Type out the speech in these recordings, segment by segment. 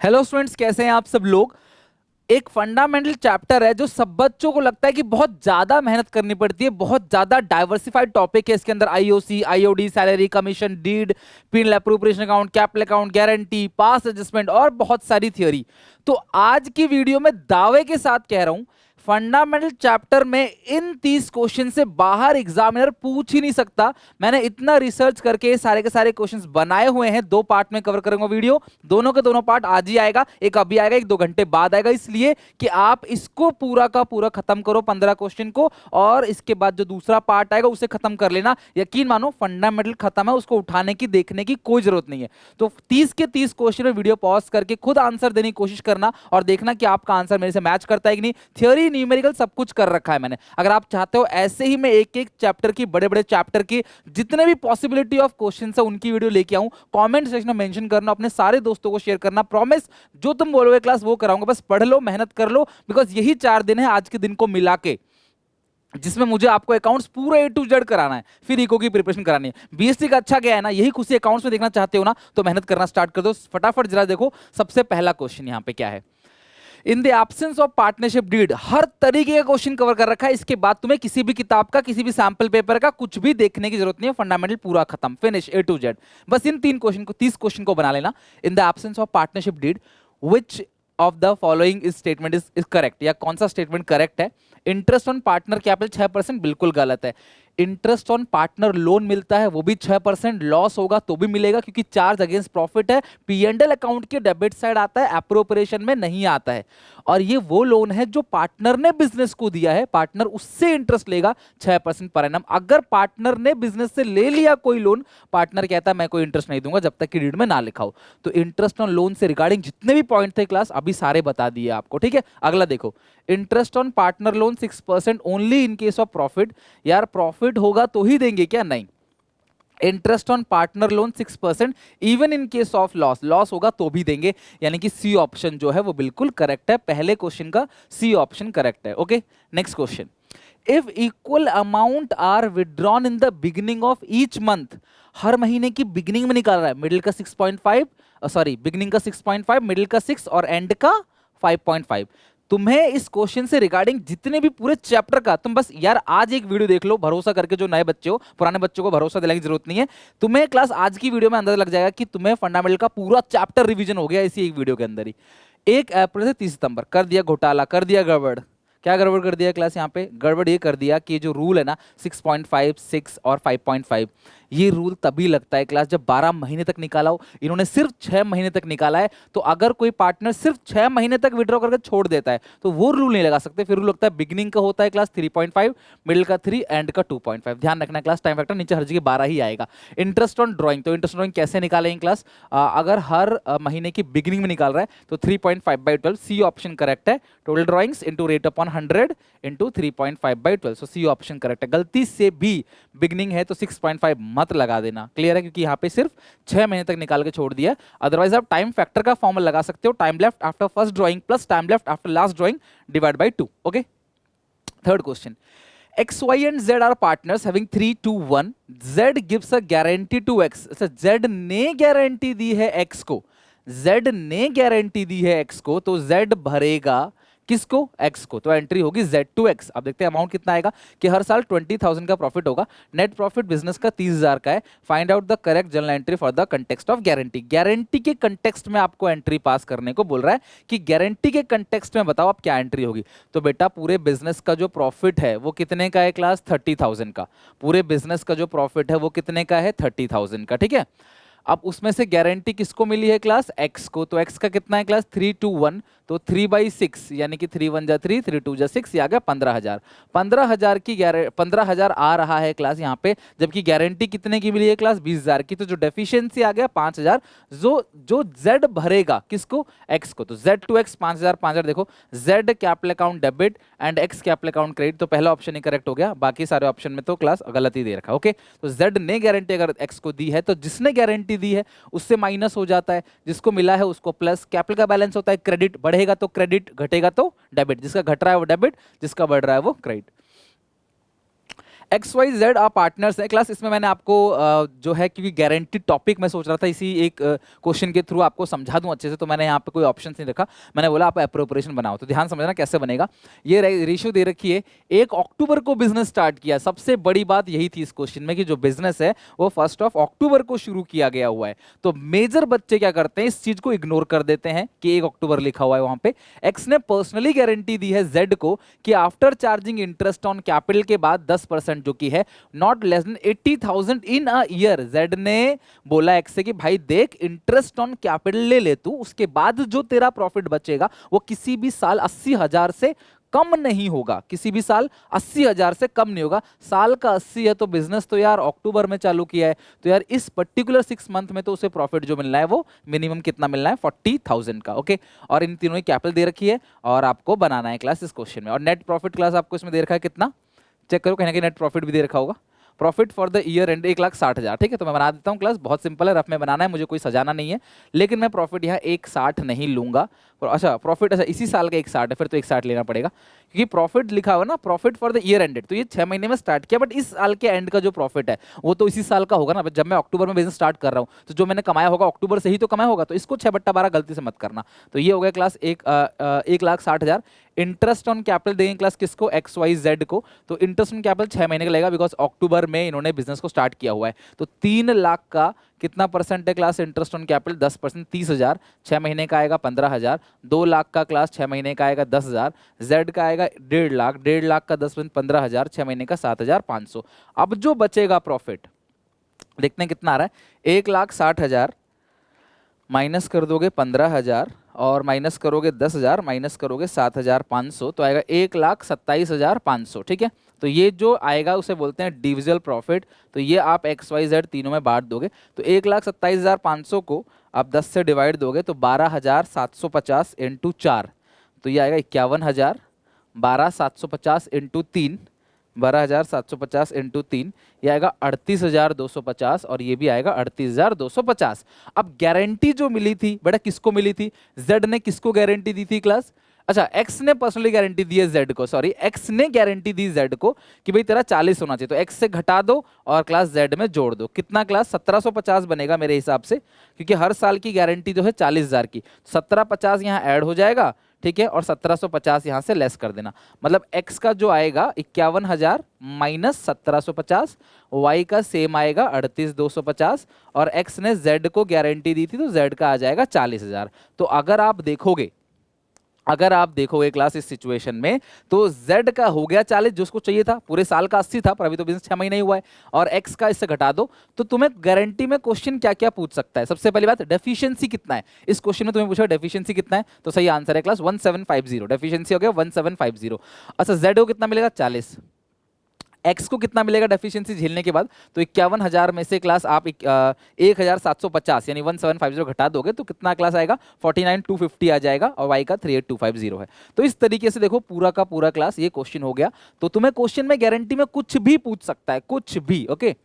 Hello students, कैसे हैं आप सब लोग। एक फंडामेंटल चैप्टर है जो सब बच्चों को लगता है कि बहुत ज्यादा मेहनत करनी पड़ती है, बहुत ज्यादा डाइवर्सिफाइड टॉपिक है। इसके अंदर IOC, IOD, salary, commission, deed, penal appropriation account, capital account, guarantee, past adjustment और बहुत सारी थ्योरी। तो आज की वीडियो में दावे के साथ कह रहा हूं, फंडामेंटल चैप्टर में इन 30 क्वेश्चन से बाहर एग्जामिनर पूछ ही नहीं सकता। मैंने इतना रिसर्च करके सारे के सारे क्वेश्चंस बनाए हुए हैं। 2 पार्ट में कवर करूंगा वीडियो, दोनों के दोनों पार्ट आज ही आएगा, एक अभी आएगा, एक 2 घंटे बाद आएगा, इसलिए कि आप इसको पूरा का पूरा खत्म करो 15 क्वेश्चन को, और इसके बाद जो दूसरा पार्ट आएगा उसे खत्म कर लेना। यकीन मानो फंडामेंटल खत्म है, उसको उठाने की देखने की कोई जरूरत नहीं है। तो 30 के 30 क्वेश्चन में वीडियो पॉज करके खुद आंसर देने की कोशिश करना और देखना कि आपका आंसर मेरे से मैच करता है कि नहीं। थ्योरी, न्यूमेरिकल सब कुछ कर रखा है मैंने। अगर आप चाहते हो ऐसे ही मैं एक एक चैप्टर की, बड़े बड़े चैप्टर की जितने भी पॉसिबिलिटी ऑफ क्वेश्चन है उनकी वीडियो लेके आऊं, कमेंट सेक्शन में मेंशन करना, अपने सारे दोस्तों को शेयर करना। प्रॉमिस, जो तुम बोलोगे क्लास वो कराऊंगा। बस पढ़ लो, मेहनत कर लो, बिकॉज यही 4 दिन है आज के दिन को मिला के जिसमें मुझे आपको अकाउंट्स पूरा ए टू जेड कराना है, फिर इको की प्रिपरेशन करानी है। बीएससी का अच्छा गया है ना, यही खुशी अकाउंट्स में देखना चाहते हो ना, तो मेहनत करना स्टार्ट कर दो। फटाफट जरा देखो सबसे पहला क्वेश्चन यहां पे क्या है। In the absence of partnership deed, हर तरीके का क्वेश्चन कवर कर रखा है। इसके बाद तुम्हें किसी भी किताब का, किसी भी सैंपल पेपर का कुछ भी देखने की जरूरत नहीं है। फंडामेंटल पूरा खत्म, फिनिश, ए टू जेड। बस इन 3 क्वेश्चन को, 30 क्वेश्चन को बना लेना। In the absence of partnership deed which of the following is statement is correct, या कौन सा स्टेटमेंट करेक्ट है। इंटरेस्ट ऑन पार्टनर कैपिटल 6%, बिल्कुल गलत है। इंटरेस्ट ऑन पार्टनर लोन मिलता है, वो भी 6%। लॉस होगा तो भी मिलेगा क्योंकि चार्ज अगेंस्ट प्रॉफिट है, पी&एल अकाउंट के डेबिट साइड आता है, एप्रोप्रिएशन में नहीं आता है। और ये वो लोन है जो पार्टनर ने बिजनेस को दिया है, पार्टनर उससे इंटरेस्ट लेगा 6% पर एनम। अगर पार्टनर ने बिजनेस से ले लिया कोई लोन, पार्टनर कहता है मैं कोई इंटरेस्ट नहीं दूंगा जब तक कि डीड में ना लिखा हो। तो इंटरेस्ट ऑन लोन से रिगार्डिंग जितने भी पॉइंट थे क्लास, अभी सारे बता दिए आपको, ठीक है। अगला देखो, interest on partner loan 6% only in case of profit. यार प्रॉफिट होगा तो ही देंगे क्या? नहीं। Interest on partner loan 6% even in case of loss, loss होगा तो भी देंगे। यानी कि सी ऑप्शन जो है वो बिल्कुल करेक्ट है, पहले क्वेश्चन का सी ऑप्शन करेक्ट है। Okay, next question. If equal amount are withdrawn in the beginning of each month, हर महीने की बिगिनिंग में निकाल रहा है, मिडिल का 6.5, सॉरी बिगिनिंग का 6.5, मिडिल का 6 और एंड का 5.5। तुम्हें इस क्वेश्चन से रिगार्डिंग जितने भी पूरे चैप्टर का, तुम बस यार आज एक वीडियो देख लो भरोसा करके। जो नए बच्चे हो, पुराने बच्चों को भरोसा दिलाने की जरूरत नहीं है। तुम्हें क्लास आज की वीडियो में अंदाजा लग जाएगा कि तुम्हें फंडामेंटल का पूरा चैप्टर रिवीजन हो गया इसी एक वीडियो के अंदर ही। 1 अप्रैल से 30 सितंबर कर दिया घोटाला, कर दिया गड़बड़। क्या गड़बड़ कर दिया क्लास? यहाँ पे गड़बड़ ये कर दिया कि जो रूल है ना 6.5, 6 और 5.5, ये रूल तभी लगता है क्लास जब 12 महीने तक निकाला हो। इन्होंने सिर्फ 6 महीने तक निकाला है, तो अगर कोई पार्टनर सिर्फ 6 महीने तक विड्रॉ करके छोड़ देता है तो वो रूल नहीं लगा सकते। फिर रूल लगता है बिगिनिंग का होता है क्लास 3.5, मिडिल का 3, एंड का 2.5। ध्यान रखना क्लास, टाइम फैक्टर नीचे हर जगह 12 ही आएगा। इंटरेस्ट ऑन ड्रॉइंग, तो इंटरेस्ट ऑन ड्रॉइंग कैसे निकालेंगे क्लास? अगर हर महीने की बिगिनिंग में निकाल रहा है तो 3.5/12, सी ऑप्शन करेक्ट है। Total drawings into rate upon 100 into 3.5/12, सो सी ऑप्शन करेक्ट है। गलती से भी बिगिनिंग है तो 6.5 मत लगा देना, क्लियर है? क्योंकि यहाँ पे सिर्फ 6 महीने तक निकाल के छोड़ दिया। अदरवाइज आप टाइम फैक्टर का फॉर्मूला लगा सकते हो, time left after first drawing plus time left after last drawing divide by 2। Okay, third question. X, Y and Z are partners having 3 to 1. Z gives a guarantee to X. अच्छा, Z ने guarantee दी है X को, Z ने guarantee दी है X को, तो Z भरेगा किसको? X को। तो एंट्री होगी Z टू X। अब देखते हैं अमाउंट कितना आएगा कि हर साल 20,000 का प्रॉफिट होगा, नेट प्रॉफिट बिजनेस का 30,000 का है। Find out the correct journal entry for the context of guarantee. Guarantee के कंटेक्स्ट में आपको एंट्री पास करने को बोल रहा है कि गारंटी के कंटेक्स्ट में बताओ आप क्या एंट्री होगी। तो बेटा पूरे बिजनेस का जो प्रॉफिट है वो कितने का है क्लास? 30,000 का। पूरे बिजनेस का जो प्रॉफिट है वो कितने का है? 30,000 का, ठीक है। अब उसमें से गारंटी किसको मिली है क्लास? X को। तो X का कितना है क्लास? 3 to 1, तो 3/6, यानी कि 3 1 जा 3, 3 2 जा 6, ये आ गया 15,000। 15,000 की 15,000 आ रहा है क्लास यहाँ पे, जबकि गारंटी कितने की मिली है क्लास? 20,000 की। तो जो डेफिशिएंसी आ गया 5,000, जो Z भरेगा किसको? X को। तो Z टू X 5,000, 5,000 देखो, Z capital account debit and X capital account credit. तो पहला ऑप्शन ही करेक्ट हो गया, बाकी सारे ऑप्शन में तो क्लास गलत ही दे रखा। ओके, तो Z ने गारंटी अगर X को दी है तो जिसने गारंटी दी है उससे माइनस हो जाता है, जिसको मिला है उसको प्लस। कैपिटल का बैलेंस होता है क्रेडिट, बढ़ेगा तो क्रेडिट, घटेगा तो डेबिट। जिसका घट रहा है वो डेबिट, जिसका बढ़ रहा है वो क्रेडिट। XYZ आप पार्टनर्स है क्लास। इसमें मैंने आपको जो है, क्योंकि गारंटीड टॉपिक मैं सोच रहा था इसी एक क्वेश्चन के थ्रू आपको समझा दूं अच्छे से, तो मैंने यहाँ पे कोई ऑप्शन नहीं रखा। मैंने बोला आप अप्रोप्रिएशन बनाओ। तो ध्यान समझना कैसे बनेगा। ये रेशियो दे रखी है, 1 अक्टूबर को बिजनेस स्टार्ट किया। सबसे बड़ी बात यही थी इस क्वेश्चन में कि जो बिजनेस है वो 1 अक्टूबर को शुरू किया गया हुआ है। तो मेजर बच्चे क्या करते हैं, इस चीज को इग्नोर कर देते हैं कि 1 अक्टूबर लिखा हुआ है वहां पे। एक्स ने पर्सनली गारंटी दी है जेड को कि after charging interest on capital के बाद 10% जो की है not less then 80,000 in a year. Z ने बोला एक्स से कि भाई देख, इंटरेस्ट ऑन कैपिटल ले ले तू, उसके बाद जो तेरा प्रॉफिट बचेगा वो किसी भी साल 80,000 से कम नहीं होगा, किसी भी साल 80,000 से कम नहीं होगा। साल का 80 है तो बिजनेस तो यार अक्टूबर में चालू किया है, तो यार इस पर्टिकुलर 6 मंथ में तो उसे प्रॉफिट जो मिलना है वो मिनिमम कितना मिलना है, 40,000 का। ओके, और इन तीनों की कैपिटल दे रखी है और आपको बनाना है क्लास इस क्वेश्चन में। और नेट प्रॉफिट क्लास आपको इसमें दे रखा है कितना, चेक करो, कहीं ना कहीं नेट प्रॉफिट भी दे रखा होगा। Profit for the year and 1,60,000। ठीक है, तो मैं बना देता हूँ क्लास, बहुत सिंपल है, रफ में बनाना है, मुझे कोई सजाना नहीं है। लेकिन मैं प्रॉफिट यहाँ 1,60 नहीं लूंगा। अच्छा प्रॉफिट, अच्छा इसी साल का 1,60 है, फिर तो 1,60 लेना पड़ेगा, क्योंकि प्रॉफिट लिखा हुआ ना, profit for the year ended, तो ये 6 महीने में स्टार्ट किया, बट इस साल के एंड का जो प्रॉफिट है वो तो इसी साल का होगा ना। जब मैं अक्टूबर में बिजनेस स्टार्ट कर रहा हूँ तो जो मैंने कमाया होगा अक्टूबर से ही तो कमाया होगा, तो इसको 6/12 गलती से मत करना। तो ये हो गया क्लास 1,60,000। इंटरेस्ट ऑन कैपिटल देंगे क्लास किसको, XYZ को। तो इंटरेस्ट ऑन कैपिटल 6 महीने का लगेगा, बिकॉज अक्टूबर में इन्होंने बिजनेस को स्टार्ट किया हुआ है। तो 3 लाख का कितना परसेंट है क्लास इंटरेस्ट ऑन कैपिटल, 10%, 30,000। 6 महीने का आएगा 15,000। 2 लाख का क्लास 6 महीने का आएगा 10,000। जेड का आएगा 1.5 लाख, 1.5 लाख का 10% 15,000, 6 महीने का 7,500। अब जो बचेगा प्रॉफिट देखते हैं कितना आ रहा है। 1,60,000 माइनस कर दोगे 15,000 और माइनस करोगे 10,000 माइनस करोगे 7,500, तो आएगा 1,27,500। ठीक है, तो ये जो आएगा उसे बोलते हैं डिविजिबल प्रॉफिट। तो ये आप XYZ तीनों में बांट दोगे, तो 1,27,500 को आप 10 से डिवाइड दोगे तो 12,750 इंटू 4, तो ये आएगा 51,000। 12,750 इंटू 3, 12,750 इंटू 3, ये आएगा 38,250 और ये भी आएगा 38,250। अब गारंटी जो मिली थी बेटा किसको मिली थी, जेड ने किसको गारंटी दी थी क्लास, अच्छा एक्स ने पर्सनली गारंटी दी है जेड को, सॉरी एक्स ने गारंटी दी जेड को कि भाई तेरा 40 होना चाहिए। तो एक्स से घटा दो और क्लास जेड में जोड़ दो, कितना क्लास 1750 बनेगा मेरे हिसाब से, क्योंकि हर साल की गारंटी जो है 40,000 की। 1750 यहाँ ऐड हो जाएगा, ठीक है, और 1750 यहां से लेस कर देना, मतलब x का जो आएगा 51,000 माइनस 1750, y का सेम आएगा 38,250, और x ने z को गारंटी दी थी तो z का आ जाएगा 40,000। तो अगर आप देखोगे क्लास इस सिचुएशन में तो z का हो गया 40 जो उसको चाहिए था, पूरे साल का 80 था, पर अभी तो बिजनेस 6 महीने ही हुआ है, और x का इससे घटा दो। तो तुम्हें गारंटी में क्वेश्चन क्या क्या पूछ सकता है, सबसे पहली बात डेफिशिएंसी कितना है, इस क्वेश्चन में तुम्हें पूछा डेफिशिएंसी कितना है, तो सही आंसर है क्लास 1750, डेफिशिएंसी हो गया 1750। अच्छा z को कितना मिलेगा 40, एक्स को कितना मिलेगा डेफिशिएंसी झेलने के बाद, तो 51,000 में से क्लास आप 1,750 यानी 1750 घटा दोगे तो कितना क्लास आएगा 49,250 आ जाएगा, और वाई का 38,250 है। तो इस तरीके से देखो पूरा का पूरा क्लास ये क्वेश्चन हो गया। तो तुम्हें क्वेश्चन में गारंटी में कुछ भी पूछ सकता है, कुछ भी। Okay,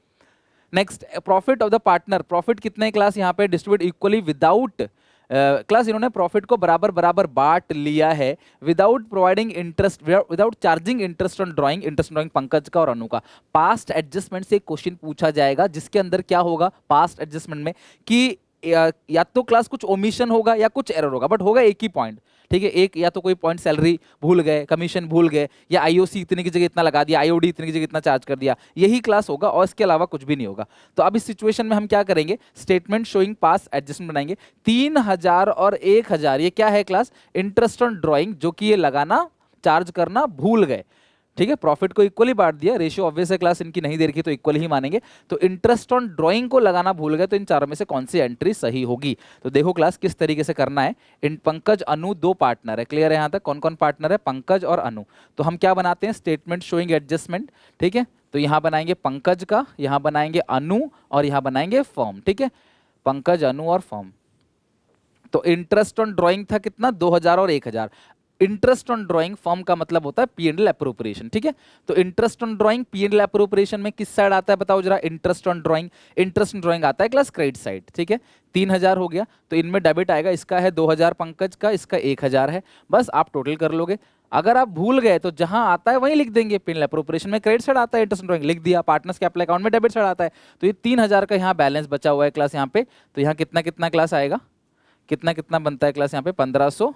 next profit of the partner, profit कितने क्लास यहाँ पे डिस्ट्रीब्यूट इक्वली विदाउट क्लास इन्होंने प्रॉफिट को बराबर बराबर बांट लिया है without providing interest, without charging interest on drawing, interest drawing Pankaj का और अनु का। पास्ट एडजस्टमेंट से एक क्वेश्चन पूछा जाएगा जिसके अंदर क्या होगा पास्ट एडजस्टमेंट में कि या तो क्लास कुछ ओमिशन होगा या कुछ एरर होगा, बट होगा एक ही पॉइंट। ठीक है, एक या तो कोई पॉइंट सैलरी भूल गए, कमीशन भूल गए, या आईओसी इतने की जगह इतना लगा दिया, आईओडी इतने की जगह इतना चार्ज कर दिया, यही क्लास होगा और इसके अलावा कुछ भी नहीं होगा। तो अब इस सिचुएशन में हम क्या करेंगे, स्टेटमेंट शोइंग पास एडजस्टमेंट बनाएंगे। 3,000 और 1,000 ये क्या है क्लास, इंटरेस्ट ऑन ड्रॉइंग, जो कि ये लगाना चार्ज करना भूल गए। ठीक है, प्रॉफिट को इक्वली बांट दिया, रेशियो ऑब्वियस है क्लास इनकी नहीं दे रखी तो इक्वली ही मानेंगे। तो इंटरेस्ट ऑन ड्राइंग को लगाना भूल गए, तो इन चारों में से कौन सी एंट्री सही होगी। तो देखो क्लास किस तरीके से करना है। इन पंकज अनु 2 पार्टनर है, क्लियर है यहाँ तक, कौन कौन पार्टनर है, पंकज और अनु। तो हम क्या बनाते हैं, स्टेटमेंट शोइंग एडजस्टमेंट। ठीक है, तो यहाँ बनाएंगे पंकज का, यहाँ बनाएंगे अनु, और यहाँ बनाएंगे फॉर्म। ठीक है, पंकज अनु और फॉर्म। तो इंटरेस्ट ऑन ड्राइंग था कितना 2,000 और 1,000। इंटरेस्ट ऑन ड्राइंग फॉर्म का मतलब होता है P&L अप्रोप्रिएशन। ठीक है, तो interest on drawing P&L appropriation में किस साइड आता है बताओ जरा, interest on drawing, interest on drawing आता है क्लास क्रेडिट साइड। ठीक है, 3,000 हो गया तो इनमें डेबिट आएगा, इसका है 2,000 पंकज का, इसका 1,000 है, बस आप टोटल कर लोगे। अगर आप भूल गए तो जहां आता है वहीं लिख देंगे। पिन अप्रोप्रिएशन में क्रेडिट साइड आता है, इंटरेस्ट ड्राइंग लिख दिया, पार्टनर्स कैपिटल अकाउंट में डेबिट साइड आता है। तो ये 3000 का यहाँ बैलेंस बचा हुआ है क्लास यहाँ पे। तो यहाँ कितना कितना क्लास आएगा, कितना कितना बनता है क्लास यहाँ पे, 1500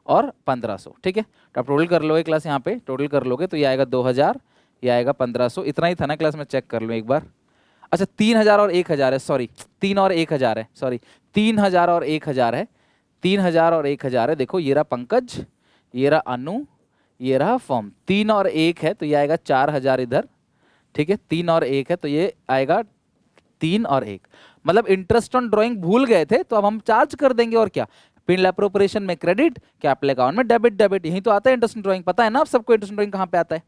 और 1500, ठीक है। तो आप टोटल कर लोगे क्लास यहाँ पे, टोटल कर लोगे तो ये आएगा 2000, ये आएगा 1500। इतना ही था ना क्लास में, चेक कर लो एक बार। अच्छा 3000 और 1000 है, सॉरी 3 और 1000 है, सॉरी 3000 और 1000 है, 3000 और 1000 है। देखो ये रहा पंकज, ये रहा अनु, ये रहा फॉर्म। 3 और 1 है तो ये आएगा 4000 इधर, ठीक है। 3 और 1 है तो ये आएगा 3 और 1, मतलब इंटरेस्ट ऑन ड्राइंग भूल गए थे तो अब हम चार्ज कर देंगे। और क्या, पिन अप्रोप्रिएशन में क्रेडिट, कैपिटल अकाउंट में डेबिट, डेबिट यही तो आता है इंटरेस्ट ऑन ड्राइंग। पता है ना आप सबको इंटरेस्ट ऑन ड्राइंग कहाँ पे आता है।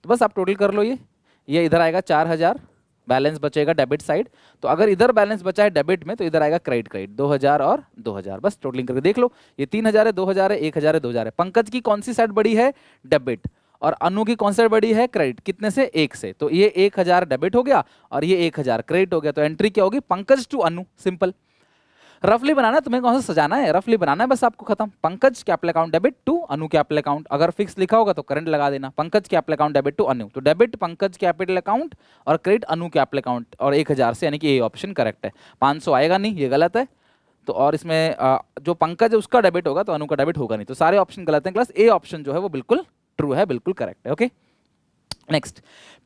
तो बस आप टोटल कर लो, ये इधर आएगा 4000, बैलेंस बचेगा डेबिट साइड। तो अगर इधर बैलेंस बचा है डेबिट में तो इधर आएगा क्रेडिट, क्रेडिट 2000 और 2000। बस टोटलिंग करके देख लो, ये 3000 है, 2000 है, 1000 है, 2000 है। पंकज की कौन सी साइड बड़ी है, डेबिट, और अनु की कौन सी बड़ी है, क्रेडिट। कितने से, 1 से। तो ये 1000 डेबिट हो गया और ये 1000 क्रेडिट हो गया। तो एंट्री क्या होगी, पंकज टू अनु, सिंपल। रफली बनाना है तुम्हें, कौन सा सजाना है, रफली बनाना है बस आपको, खत्म। Pankaj capital account debit to Anu capital account. अगर फिक्स लिखा होगा तो करंट लगा देना, Pankaj capital account debit to Anu, तो डेबिट पंकज कैपिटल अकाउंट और क्रेडिट अनु कैपिटल अकाउंट, और 1000 से, यानी कि ये ऑप्शन करेक्ट है। 500 आएगा नहीं, ये गलत है। तो और इसमें जो पंकज है उसका डेबिट होगा तो अनु का डेबिट होगा नहीं, तो सारे ऑप्शन गलत हैं क्लास। ए ऑप्शन जो है वो बिल्कुल ट्रू है, बिल्कुल करेक्ट है। Okay next,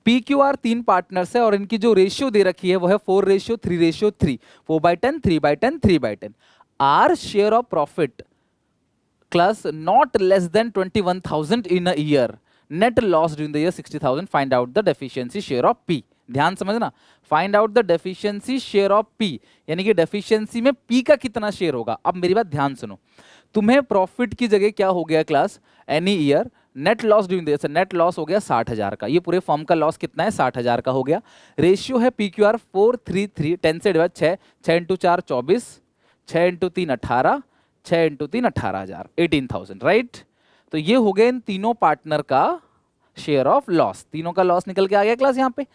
P Q R 3 partners है और इनकी जो रेशियो दे रखी है वो है 4:3:3, 4/10, 3/10, 3/10। Are share of profit class not less than 21,000 in a year, net loss during the year 60,000, find out the deficiency share of P. ध्यान समझना, find out the deficiency share of P, यानी कि deficiency में P का कितना share होगा। अब मेरी बात ध्यान सुनो, तुम्हें प्रॉफिट की जगह क्या हो गया class, any year, net loss during the year, net loss हो गया 60,000 का। ये पूरे फॉर्म का लॉस कितना है, 60,000 का हो गया। रेशियो है पी क्यू आर 4:3:3, 10 से divide 6, 6 into 4 24, 6 into 3 18, 6 into 3 18,000, 18,000, right. तो ये हो गए इन तीनों पार्टनर का शेयर ऑफ लॉस, तीनों का लॉस निकल के आ गया क्लास यहाँ पे।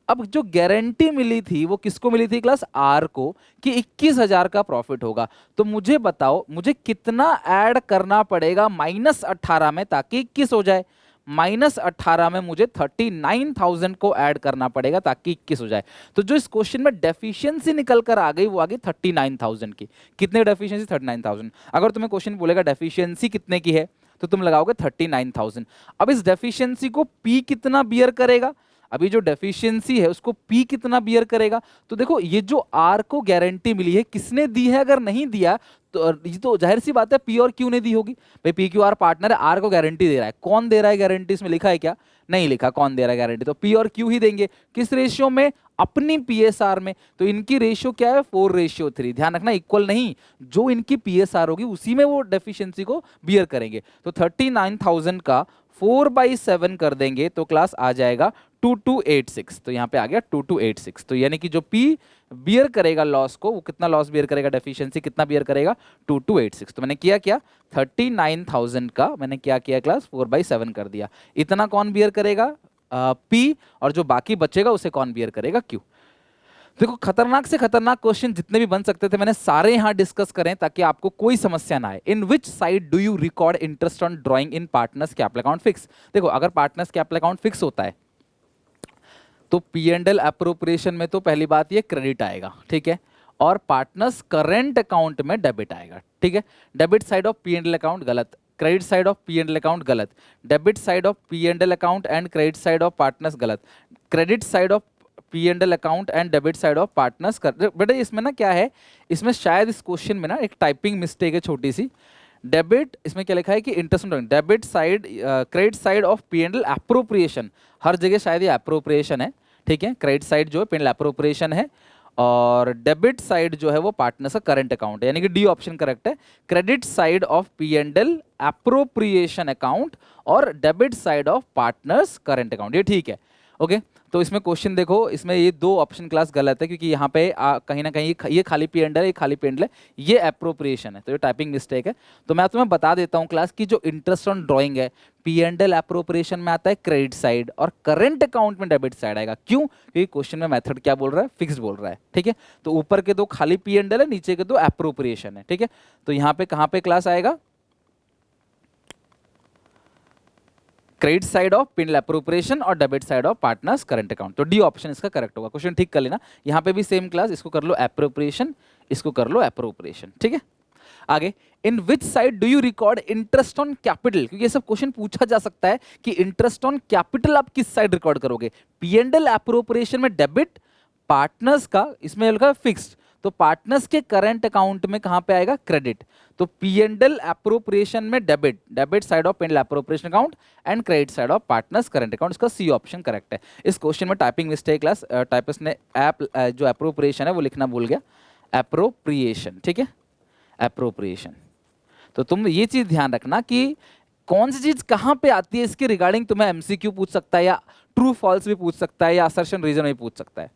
अब जो गारंटी मिली थी वो किसको मिली थी क्लास, आर को, कि 21,000 का प्रॉफिट होगा। तो मुझे बताओ मुझे कितना ऐड करना पड़ेगा -18 में ताकि 21 हो जाए। -18 में मुझे 39,000 को ऐड करना पड़ेगा ताकि 21 हो जाए। तो जो इस क्वेश्चन में डेफिशिएंसी निकल कर आ गई वो आ गई 39,000 की। कितने डेफिशिएंसी, 39,000। अगर तुम्हें क्वेश्चन बोलेगा डेफिशिएंसी कितने की है तो तुम लगाओगे 39,000। अब इस डेफिशिएंसी को पी कितना बियर करेगा, अभी जो डेफिशिएंसी है उसको पी कितना बियर करेगा। तो देखो ये जो आर को गारंटी मिली है किसने दी है, अगर नहीं दिया तो ये तो जाहिर सी बात है पी और क्यू ने दी होगी। भाई पी क्यू आर पार्टनर है, आर को गारंटी दे रहा है, कौन दे रहा है गारंटी, इसमें लिखा है क्या, नहीं लिखा, कौन दे रहा है गारंटी, तो पी और क्यू ही देंगे। किस रेशियो में, अपनी पीएसआर में। तो इनकी रेशियो क्या है, 4:3। ध्यान रखना इक्वल नहीं, जो इनकी पीएसआर होगी उसी में वो डेफिशिएंसी को बियर करेंगे। तो 39,000 का 4/7 कर देंगे तो क्लास आ जाएगा 2286। तो यहाँ पे आ गया 2286। तो यानी कि जो पी बियर करेगा लॉस को, वो कितना लॉस बियर करेगा, डेफिशिएंसी कितना बियर करेगा, 2286। तो मैंने किया क्या, 39,000 का मैंने क्या किया क्लास, 4/7 कर दिया। इतना कौन बियर करेगा, पी, और जो बाकी बचेगा उसे कौन बियर करेगा, क्यू। देखो खतरनाक से खतरनाक क्वेश्चन जितने भी बन सकते थे मैंने सारे यहां डिस्कस करें ताकि आपको कोई समस्या ना आए। In which side do you record interest on drawing in partners capital account fix. देखो अगर पार्टनर्स कैपिटल अकाउंट फिक्स होता है तो पी एंड एल अप्रोप्रिएशन में तो पहली बात ये क्रेडिट आएगा, ठीक है, और पार्टनर्स करेंट अकाउंट में डेबिट आएगा, ठीक है। Debit side of P and L account गलत, credit side of P and L account गलत, debit side of P and L account and credit side of partners गलत, credit side of P and L account and debit side of partners कर। बेटा इसमें ना क्या है, इसमें शायद इस क्वेश्चन में ना एक टाइपिंग मिस्टेक है छोटी सी। डेबिट इसमें क्या लिखा है कि interest debit side, credit side of P and L appropriation, हर जगह शायद ये अप्रोप्रिएशन है, ठीक है। क्रेडिट साइड जो है पी एंड एल अप्रोप्रिएशन है और डेबिट साइड जो है वो पार्टनर्स का करंट अकाउंट है, यानी कि डी ऑप्शन करेक्ट है। Credit side of P and L appropriation account और debit side of partners current account, ये ठीक है, ओके। तो इसमें क्वेश्चन देखो, इसमें ये दो ऑप्शन क्लास गलत है क्योंकि यहाँ पे कहीं ना कहीं ये खाली पी एंड एल, ये खाली पी एंड एल है, ये अप्रोप्रिएशन है, तो ये टाइपिंग मिस्टेक है। तो मैं तुम्हें बता देता हूँ क्लास की जो इंटरेस्ट ऑन ड्राइंग है पी एंड एल अप्रोप्रिएशन में आता है क्रेडिट साइड और करंट अकाउंट में डेबिट साइड आएगा। क्यों, क्योंकि क्वेश्चन में मेथड क्या बोल रहा है, फिक्स बोल रहा है, ठीक है। तो ऊपर के दो खाली पी एंड एल है, नीचे के दो अप्रोप्रिएशन है, ठीक है। तो यहाँ पे कहाँ पे क्लास आएगा, credit side of P&L appropriation और debit side of partners current account. तो डी ऑप्शन इसका करेक्ट होगा। क्वेश्चन ठीक कर लेना। यहाँ पे भी सेम क्लास, इसको कर लो एप्रोप्रिएशन, इसको कर लो अप्रोप्रिएशन, ठीक है। आगे, in which side do you record interest on capital, क्योंकि ये सब क्वेश्चन पूछा जा सकता है कि इंटरेस्ट ऑन कैपिटल आप किस साइड रिकॉर्ड करोगे। P&L अप्रोप्रिएशन में डेबिट, पार्टनर्स का इसमें लिखा फिक्स्ड, तो पार्टनर्स के करंट अकाउंट में कहां पे आएगा क्रेडिट। तो P&L अप्रोप्रिएशन में debit, debit side of P&L appropriation account and credit side of partners current account. इसका सी ऑप्शन करेक्ट है। इस क्वेश्चन में टाइपिंग मिस्टेक क्लास, टाइपिस्ट ने जो अप्रोप्रिएशन है वो लिखना भूल गया, अप्रोप्रिएशन, ठीक है, अप्रोप्रिएशन। तो तुम ये चीज ध्यान रखना कि कौन सी चीज कहां पे आती है, इसके रिगार्डिंग तुम्हें एमसीक्यू पूछ सकता है, या ट्रू फॉल्स भी पूछ सकता है, या असर्शन रीजन भी पूछ सकता है।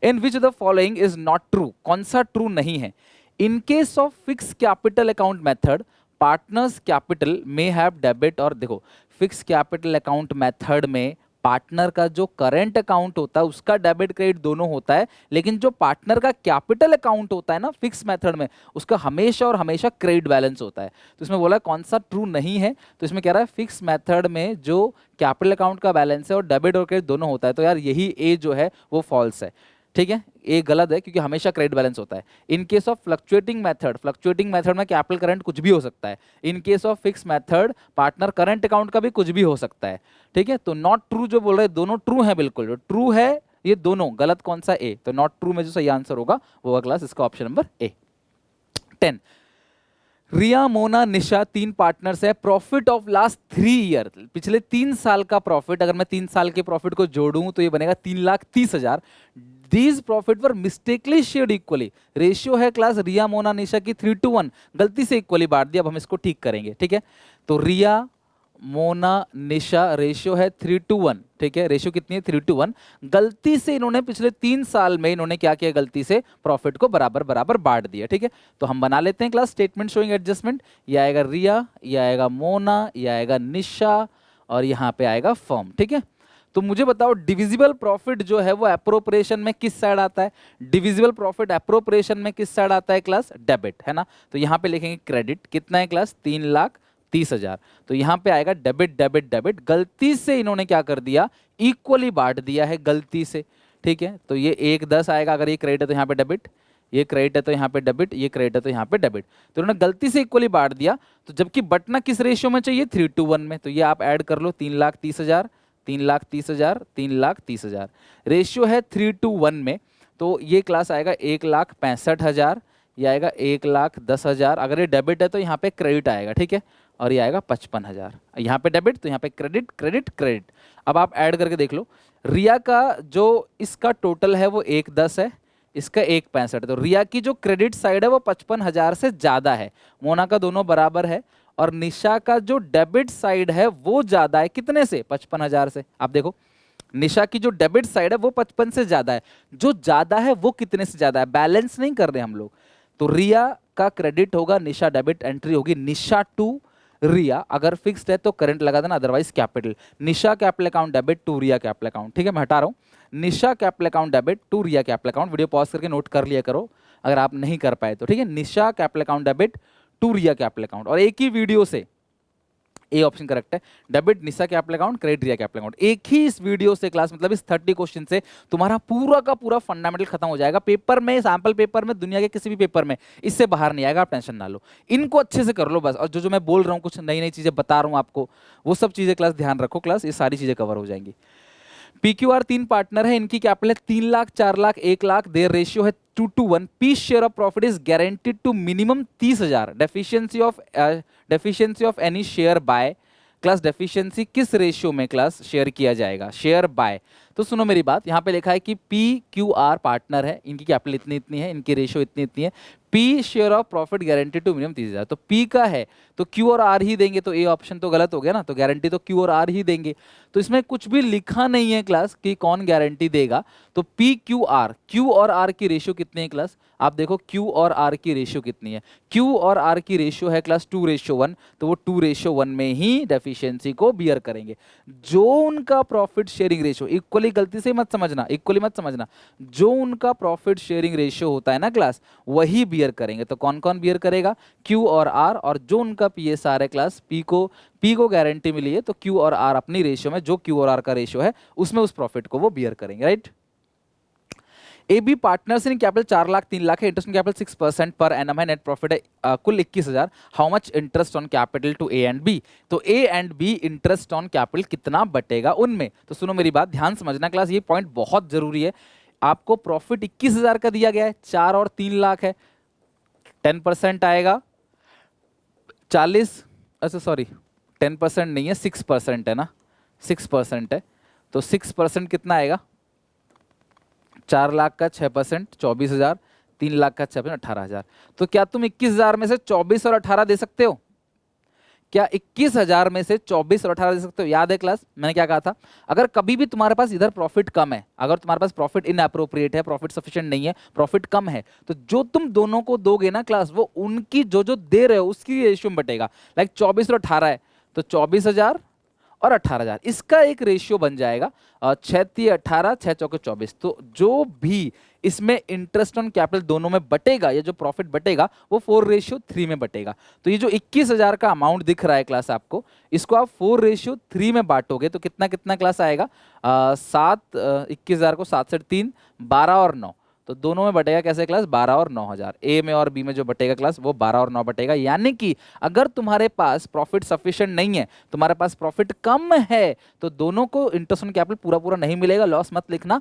In which the following is not true, कौन सा ट्रू नहीं है। In case of fix capital account method, partners capital में हैव डेबिट, और देखो फिक्स कैपिटल अकाउंट मेथड में पार्टनर का जो करंट अकाउंट होता है उसका डेबिट क्रेडिट दोनों होता है, लेकिन जो पार्टनर का कैपिटल अकाउंट होता है ना फिक्स मेथड में, उसका हमेशा और हमेशा क्रेडिट बैलेंस होता है। तो इसमें बोला कौन सा ट्रू नहीं है, तो इसमें कह रहा है फिक्स मेथड में जो कैपिटल अकाउंट का बैलेंस है और डेबिट और क्रेडिट दोनों होता है। तो यार यही ए जो है वो फॉल्स है, ठीक है, ये गलत है क्योंकि हमेशा क्रेडिट बैलेंस होता है। In case of fluctuating method, fluctuating method में कैपिटल करंट कुछ भी हो सकता है। In case of fix method partner current account का भी कुछ भी हो सकता है, ठीक है। तो नॉट ट्रू जो बोल रहे हैं दोनों ट्रू है, बिल्कुल जो ट्रू है ये दोनों, गलत कौन सा ए। तो नॉट ट्रू में जो सही आंसर होगा वो होगा क्लास इसका option number A. 10, Riya, Mona, Nisha 3 partners है। प्रॉफिट ऑफ लास्ट 3 ईयर, पिछले 3 साल का प्रॉफिट, अगर मैं 3 साल के प्रॉफिट को जोड़ूं तो ये बनेगा 3,30,000। These profit were mistakenly shared equally, ratio है क्लास रिया, मोना, निशा की 3:1, गलती से इक्वली बांट दिया। अब हम इसको ठीक करेंगे, ठीक है। तो रिया, मोना, निशा रेशियो है 3:1, ठीक है, रेशियो कितनी है 3:1। गलती से इन्होंने पिछले 3 साल में इन्होंने क्या किया, गलती से प्रॉफिट को बराबर बराबर बांट दिया, ठीक है। तो हम बना लेते हैं क्लास स्टेटमेंट शोइंग एडजस्टमेंट। ये आएगा रिया, ये आएगा मोना, ये आएगा निशा, और यहाँ पे आएगा फर्म, ठीक है। तो मुझे बताओ डिविजिबल प्रॉफिट जो है वो एप्रोप्रिएशन में किस साइड आता है। डिविजिबल प्रॉफिट एप्रोप्रिएशन में किस साइड आता है क्लास, डेबिट, है ना। तो यहाँ पे लिखेंगे क्रेडिट, कितना है क्लास 3,30,000। तो यहाँ पे आएगा डेबिट डेबिट डेबिट, गलती से इन्होंने क्या कर दिया, इक्वली बांट दिया है गलती से, ठीक है। तो ये 1,10 आएगा, अगर ये क्रेडिट है तो यहाँ पे डेबिट, ये क्रेडिट है तो यहाँ पे डेबिट, ये क्रेडिट है तो यहाँ पे डेबिट। तो इन्होंने गलती से इक्वली बांट दिया। तो जबकि बटना किस रेशियो में चाहिए, 3:1 में। तो ये आप ऐड कर लो, 3,30,000, 3,30,000, 3,30,000, रेशियो है 3:1 में। तो ये क्लास आएगा 1,65,000, ये आएगा 1,10,000। अगर ये डेबिट है तो यहाँ पे क्रेडिट आएगा, ठीक है, और ये आएगा 55,000। यहाँ पे डेबिट तो यहाँ पे क्रेडिट क्रेडिट क्रेडिट। अब आप ऐड करके देख लो, रिया का जो इसका टोटल है वो 1,10 है, इसका 1,65 है। तो रिया की जो क्रेडिट साइड है वो 55,000 से ज्यादा है, मोना का दोनों बराबर है, और निशा का जो डेबिट साइड है वो ज्यादा है, कितने से, 55,000 से। आप देखो निशा की जो डेबिट साइड है वो 55 से ज्यादा है, जो ज्यादा है वो कितने से ज्यादा है, बैलेंस नहीं कर रहे हम लोग। तो रिया का क्रेडिट होगा, निशा डेबिट, एंट्री होगी निशा टू रिया। अगर फिक्स्ड है तो करंट लगा देना, otherwise capital. Nisha capital account debit to Riya capital account, ठीक है, मैं हटा रहा हूँ। Nisha capital account debit to Riya capital account, video pause करके नोट कर लिया करो अगर आप नहीं कर पाए तो, ठीक है। Nisha capital account debit to Riya capital account, और एक ही वीडियो से, ए ऑप्शन करेक्ट है, debit Nisha capital account, credit Riya capital account. एक ही इस वीडियो से क्लास, मतलब इस 30 क्वेश्चन से तुम्हारा पूरा का पूरा फंडामेंटल खत्म हो जाएगा। पेपर में, सैंपल पेपर में, दुनिया के किसी भी पेपर में इससे बाहर नहीं आएगा, आप टेंशन ना लो। इनको अच्छे से कर लो बस, और जो जो मैं बोल रहा हूँ, कुछ नई नई चीजें बता रहा हूँ आपको, वो सब चीजें क्लास ध्यान रखो क्लास, ये सारी चीजें कवर हो जाएंगी। PQR 3 पार्टनर है, इनकी कैपिटल है 3 लाख, 4 लाख, 1 लाख, देयर रेशियो है 2:1। P share of profit is guaranteed to minimum 30,000। Deficiency of any share by class, deficiency किस रेशियो में क्लास शेयर किया जाएगा, शेयर बाय। तो सुनो मेरी बात, यहाँ पे लिखा है कि PQR पार्टनर है, इनकी कैपिटल इतनी इतनी है, इनकी रेशियो इतनी इतनी है, P share of profit guarantee to minimum 30,000। तो पी का है तो क्यू और आर ही देंगे, तो ए ऑप्शन तो गलत हो गया ना, तो गारंटी तो क्यू और आर ही देंगे। तो इसमें कुछ भी लिखा नहीं है क्लास कि कौन गारंटी देगा। तो पी क्यू आर, क्यू और आर की रेशियो कितनी है क्लास, आप देखो क्यू और आर की रेशियो कितनी है, क्यू और आर की रेशियो है क्लास 2:1, तो वो 2:1 में ही डेफिशिएंसी को बियर करेंगे। जो उनका प्रॉफिट शेयरिंग रेशियो, इक्वली गलती से मत समझना, इक्वली मत समझना, जो उनका प्रॉफिट शेयरिंग रेशियो होता है ना क्लास, वही बियर करेंगे। तो कौन कौन बियर करेगा? क्यू और आर, और जो उनका पीएसआर है क्लास पी को गारंटी मिली है तो क्यू और आर अपनी रेशियो में, जो क्यू और आर का रेशियो है उसमें उस प्रॉफिट को वो बियर करेंगे, right. A B partners in capital 4 lakh 3 lakh है, interest on capital 6% per annum है, नेट प्रॉफिट है कुल 21,000। How much interest on capital to A and B? तो A and B interest on capital कितना बटेगा उनमें? तो सुनो मेरी बात, ध्यान समझना क्लास, ये पॉइंट बहुत जरूरी है। आपको प्रॉफिट 21,000 का दिया गया है, 4 और 3 लाख है, 10% आएगा 40, अच्छा सॉरी 10% नहीं है, 6% है ना, 6% है। तो 6% कितना आएगा? 4 लाख का 6% 24,000, 3 लाख का 6% 18,000। तो क्या तुम 21,000 में से 24 और 18 दे सकते हो? क्या 21,000 में से 24 और 18 दे सकते हो? याद है क्लास मैंने क्या कहा था? अगर कभी भी तुम्हारे पास इधर प्रॉफिट कम है, अगर तुम्हारे पास प्रॉफिट इनअप्रोप्रिएट है, प्रॉफिट सफिशिएंट नहीं है, प्रॉफिट कम है, तो जो तुम दोनों को दोगे ना क्लास, वो उनकी जो जो दे रहे हो उसकी रेशियो में बटेगा। लाइक 24 और 18 है तो 24,000 और 18,000, इसका एक रेशियो बन जाएगा 6×3 = 18, 6×4 = 24। तो जो भी इसमें इंटरेस्ट ऑन कैपिटल दोनों में बटेगा, या जो प्रॉफिट बटेगा वो 4:3 में बटेगा। तो ये जो 21,000 का अमाउंट दिख रहा है क्लास आपको, इसको आप 4:3 में बांटोगे तो कितना कितना क्लास आएगा? 21,000 को 7 से 3, 12 और 9, तो दोनों में बटेगा कैसे क्लास? 12 और 9,000। ए में और बी में जो बटेगा क्लास वो 12 और 9 बटेगा। यानी कि अगर तुम्हारे पास प्रॉफिट सफिशिएंट नहीं है, तुम्हारे पास प्रॉफिट कम है, तो दोनों को इंटरेस्ट ऑन कैपिटल पूरा पूरा नहीं मिलेगा, लॉस मत लिखना।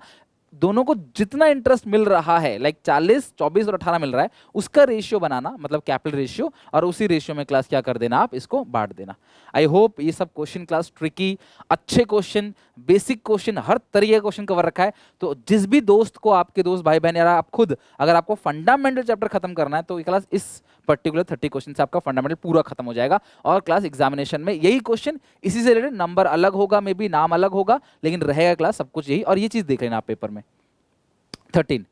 दोनों को जितना इंटरेस्ट मिल रहा है, लाइक 40, 24 और 18 मिल रहा है, उसका रेशियो बनाना, मतलब कैपिटल रेशियो, और उसी रेशियो में क्लास क्या कर देना, आप इसको बांट देना। आई होप ये सब क्वेश्चन क्लास ट्रिकी, अच्छे क्वेश्चन, बेसिक क्वेश्चन, हर तरीके का क्वेश्चन कवर रखा है। तो जिस भी दोस्त को, आपके दोस्त भाई बहन, या आप खुद, अगर आपको फंडामेंटल चैप्टर खत्म करना है तो क्लास इस पर्टिकुलर 30 क्वेश्चन से आपका फंडामेंटल पूरा खत्म हो जाएगा। और क्लास एग्जामिनेशन में यही क्वेश्चन, इसी से रिलेटेड नंबर अलग होगा, मे बी नाम अलग होगा, लेकिन रहेगा क्लास सब कुछ यही। और ये चीज देख लेना आप पेपर में। 13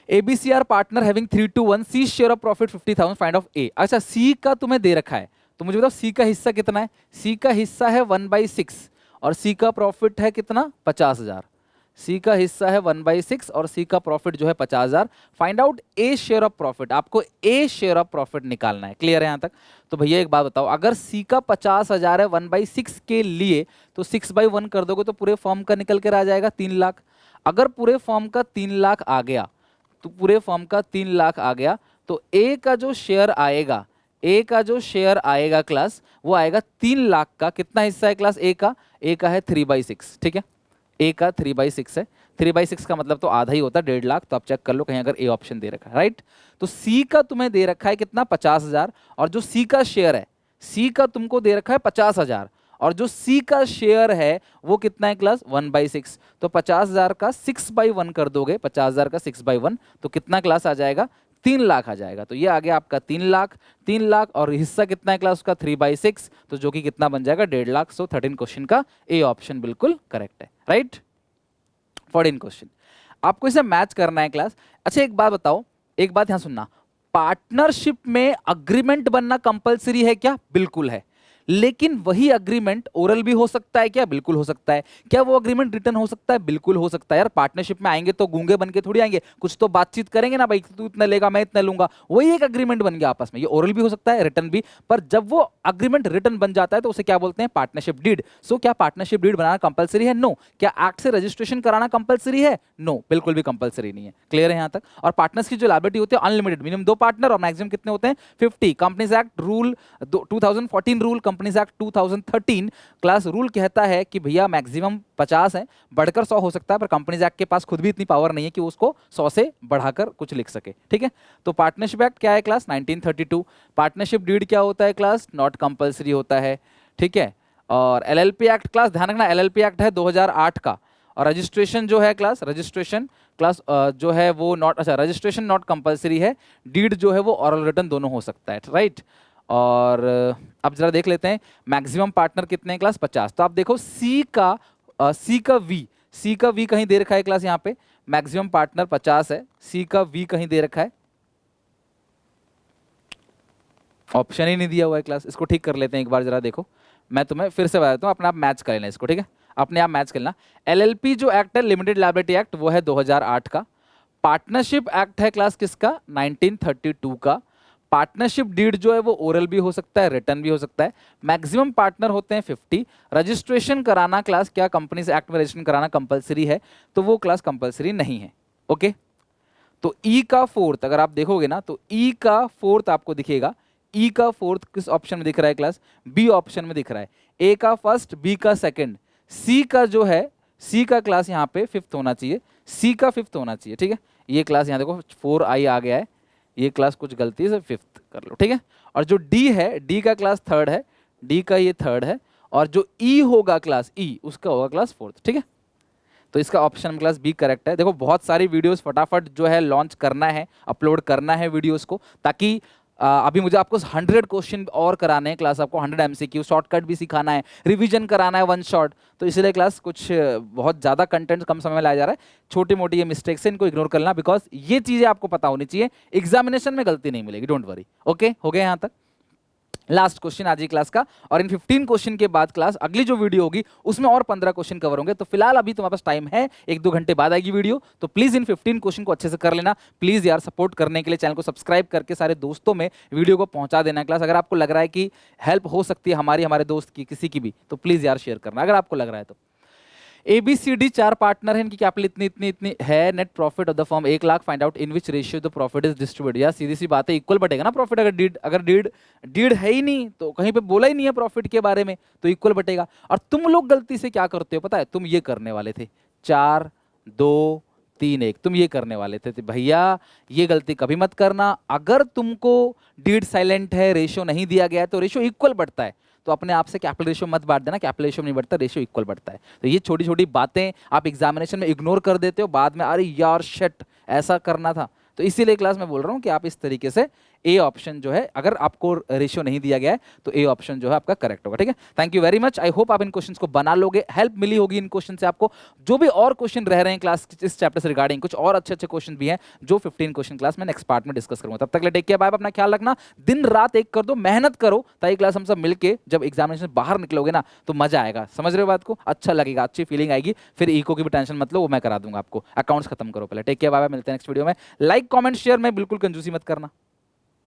ABCR partner having 3:1, C share of profit 50,000, find of A। अच्छा, C का तुम्हें दे रखा है, तो मुझे बताओ C का हिस्सा कितना है? C का हिस्सा है 1/6 और C का प्रॉफिट है कितना? 50,000। C का हिस्सा है 1/6 और C का प्रॉफिट जो है 50,000। Find out A share of profit, आपको A शेयर ऑफ प्रॉफिट निकालना है। क्लियर है यहाँ तक? तो भैया एक बात बताओ, अगर C का 50,000 है 1/6 के लिए, तो 6/1 कर दोगे तो पूरे फॉर्म का निकल कर आ जाएगा 3 लाख। अगर पूरे फॉर्म का 3 लाख आ गया, तो पूरे फॉर्म का 3 लाख आ गया, तो ए का जो शेयर आएगा, ए का जो शेयर आएगा क्लास, वो आएगा 3 लाख का। कितना हिस्सा है क्लास ए का? ए का है 3/6, ठीक है, ए का 3/6 है। 3/6 का मतलब तो आधा ही होता है, 1.5 लाख। तो आप चेक कर लो कहीं अगर ए ऑप्शन दे रखा है, राइट। तो सी का तुम्हें दे रखा है कितना? 50,000, और जो सी का शेयर है, सी का तुमको दे रखा है 50,000, और जो C का शेयर है वो कितना है क्लास? 1/6। तो 50,000 का 6/1 कर दोगे, 50,000 का 6/1, तो कितना क्लास आ जाएगा? 3 लाख आ जाएगा। तो ये आ गया आपका 3 लाख, 3 लाख, और हिस्सा कितना है क्लास उसका? 3/6, तो जो कि कितना बन जाएगा? 1.5 लाख। सो 13 क्वेश्चन का ए ऑप्शन बिल्कुल करेक्ट है, राइट। 14 क्वेश्चन, आपको इसे मैच करना है क्लास। अच्छा एक बात बताओ, एक बात यहाँ सुनना, पार्टनरशिप में अग्रीमेंट बनना कंपलसरी है क्या? बिल्कुल है। लेकिन वही अग्रीमेंट ओरल भी हो सकता है क्या? बिल्कुल हो सकता है। क्या वो अग्रीमेंट रिटर्न हो सकता है? बिल्कुल हो सकता है। यार पार्टनरशिप में आएंगे तो गूंगे बन के थोड़ी आएंगे, कुछ तो बातचीत करेंगे ना भाई, तू इतना लेगा मैं इतना लूंगा, वही एक अग्रीमेंट बन गया आपस में। ये ओरल भी हो सकता है, रिटर्न भी। पर जब वो अग्रीमेंट रिटर्न बन जाता है तो उसे क्या बोलते हैं? Partnership deed. सो क्या पार्टनरशिप डीड बनाना कंपलसरी है? नो। क्या एक्ट से रजिस्ट्रेशन कराना कंपलसरी है? नो, बिल्कुल भी कंपलसरी नहीं है। क्लियर है यहां तक? और पार्टनर्स की जो लायबिलिटी होती है अनलिमिटेड, मिनिमम 2 पार्टनर, और मैक्सिमम कितने होते हैं? 50। Companies act rule 2014 rule, companies act 2013 class rule कहता है कि भैया मैक्सिमम 50 है, बढ़कर 100 हो सकता है, पर कंपनीज एक्ट के पास खुद भी इतनी पावर नहीं है कि उसको 100 से बढ़ाकर कुछ लिख सके, ठीक है। तो पार्टनरशिप एक्ट क्या है क्लास? 1932। पार्टनरशिप डीड क्या होता है क्लास? नॉट कंपलसरी होता है, ठीक है। और एलएलपी एक्ट क्लास ध्यान रखना, एलएलपी एक्ट है 2008 का। और रजिस्ट्रेशन जो है क्लास, रजिस्ट्रेशन क्लास जो है वो नॉट, अच्छा रजिस्ट्रेशन नॉट कंपलसरी है, डीड जो है वो ऑरल रिटर्न दोनों हो सकता है, राइट। और अब जरा देख लेते हैं मैक्सिमम पार्टनर कितने हैं क्लास? 50। तो आप देखो सी का वी कहीं दे रखा है क्लास, यहाँ पे मैक्सिमम पार्टनर 50 है, सी का वी कहीं दे रखा है, ऑप्शन ही नहीं दिया हुआ है क्लास। इसको ठीक कर लेते हैं एक बार, जरा देखो, मैं तुम्हें फिर से बताता हूँ, अपने आप मैच कर लेना इसको, ठीक है, अपने आप मैच कर लेना। एलएलपी जो एक्ट है, लिमिटेड लायबिलिटी एक्ट, वो है 2008 का। पार्टनरशिप एक्ट है क्लास किसका, 1932 का। पार्टनरशिप डीड जो है वो ओरल भी हो सकता है, रिटर्न भी हो सकता है। मैक्सिमम पार्टनर होते हैं 50। रजिस्ट्रेशन कराना क्लास, क्या कंपनी से एक्ट में रजिस्ट्रेशन कराना कंपलसरी है, तो वो क्लास कंपलसरी नहीं है। ओके, तो ई का फोर्थ अगर आप देखोगे ना, तो ई का फोर्थ आपको दिखेगा। ई का फोर्थ किस ऑप्शन में दिख रहा है क्लास, बी ऑप्शन में दिख रहा है। ए का फर्स्ट, बी का सेकंड, सी का जो है, सी का क्लास यहाँ पे फिफ्थ होना चाहिए, सी का फिफ्थ होना चाहिए। ठीक है, ये क्लास यहाँ देखो 4i आ गया है, ये क्लास कुछ गलती से फिफ्थ कर लो। ठीक है, और जो डी है, डी का क्लास थर्ड है, डी का ये थर्ड है, और जो ई होगा क्लास ई, उसका होगा क्लास फोर्थ। ठीक है, तो इसका ऑप्शन क्लास बी करेक्ट है। देखो बहुत सारी वीडियोस फटाफट जो है लॉन्च करना है, अपलोड करना है वीडियोस को, ताकि अभी मुझे आपको 100 क्वेश्चन और कराने हैं क्लास, आपको 100 एमसीक्यू, शॉर्टकट भी सिखाना है, रिवीजन कराना है वन शॉट। तो इसलिए क्लास कुछ बहुत ज़्यादा कंटेंट कम समय में लाया जा रहा है। छोटी मोटी ये मिस्टेक्स है, इनको इग्नोर करना, बिकॉज ये चीज़ें आपको पता होनी चाहिए, एग्जामिनेशन में गलती नहीं मिलेगी, डोंट वरी। ओके, हो गया यहाँ तक लास्ट क्वेश्चन आज की क्लास का। और इन 15 क्वेश्चन के बाद क्लास अगली जो वीडियो होगी उसमें और 15 क्वेश्चन कवर होंगे। तो फिलहाल अभी तुम्हारे पास टाइम है, 1-2 घंटे बाद आएगी वीडियो, तो प्लीज इन 15 क्वेश्चन को अच्छे से कर लेना। प्लीज यार, सपोर्ट करने के लिए चैनल को सब्सक्राइब करके सारे दोस्तों में वीडियो को पहुंचा देना क्लास। अगर आपको लग रहा है कि हेल्प हो सकती है हमारी, हमारे दोस्त की, किसी की भी, तो प्लीज यार शेयर करना अगर आपको लग रहा है तो। ABCD 4 पार्टनर है, इनकी कैपिटल इतनी इतनी इतनी है। Net profit of the firm 1 lakh, find out in which ratio the profit is distributed. यार सीधी सी बात है, इक्वल बटेगा ना प्रॉफिट। अगर डीड है ही नहीं, तो कहीं पे बोला ही नहीं है प्रॉफिट के बारे में, तो इक्वल बटेगा। और तुम लोग गलती से क्या करते हो पता है, तुम ये करने वाले थे 4 2 3 1, तुम ये करने वाले थे। तो भैया ये गलती कभी मत करना। अगर तुमको डीड साइलेंट है, रेशियो नहीं दिया गया है, तो रेशियो इक्वल बढ़ता है, तो अपने आप से कैपिटल रेशियो मत बांट देना। कैपिटल रेशियो नहीं बढ़ता, रेशियो इक्वल बढ़ता है। तो ये छोटी छोटी बातें आप एग्जामिनेशन में इग्नोर कर देते हो, बाद में अरे यार शिट ऐसा करना था। तो इसीलिए क्लास में बोल रहा हूँ कि आप इस तरीके से ए ऑप्शन जो है, अगर आपको रेशियो नहीं दिया गया है तो ए ऑप्शन जो है आपका करेक्ट होगा। ठीक है, thank you very much. I hope आप इन क्वेश्चंस को बना लोगे, हेल्प मिली होगी इन क्वेश्चन से आपको। जो भी और क्वेश्चन रह रहे हैं क्लास इस चैप्टर से रिगार्डिंग, कुछ और अच्छे अच्छे क्वेश्चन भी हैं जो 15 क्वेश्चन क्लास में नेक्स्ट पार्ट में डिस्कस करूंगा। तब तक ले टेक केयर, बाय, अपना ख्याल रखना। दिन रात एक कर दो, मेहनत करो, ताकि क्लास हम सब मिलके जब एग्जामिनेशन बाहर निकलोगे ना, तो मजा आएगा। समझ रहे हो बात को, अच्छा लगेगा, अच्छी फीलिंग आएगी। फिर इको की भी टेंशन मत लो, वो मैं करा दूंगा आपको। अकाउंट्स खत्म करो पहले। टेक केयर, बाय, मिलते हैं नेक्स्ट वीडियो में। लाइक कमेंट शेयर में बिल्कुल कंजूसी मत करना।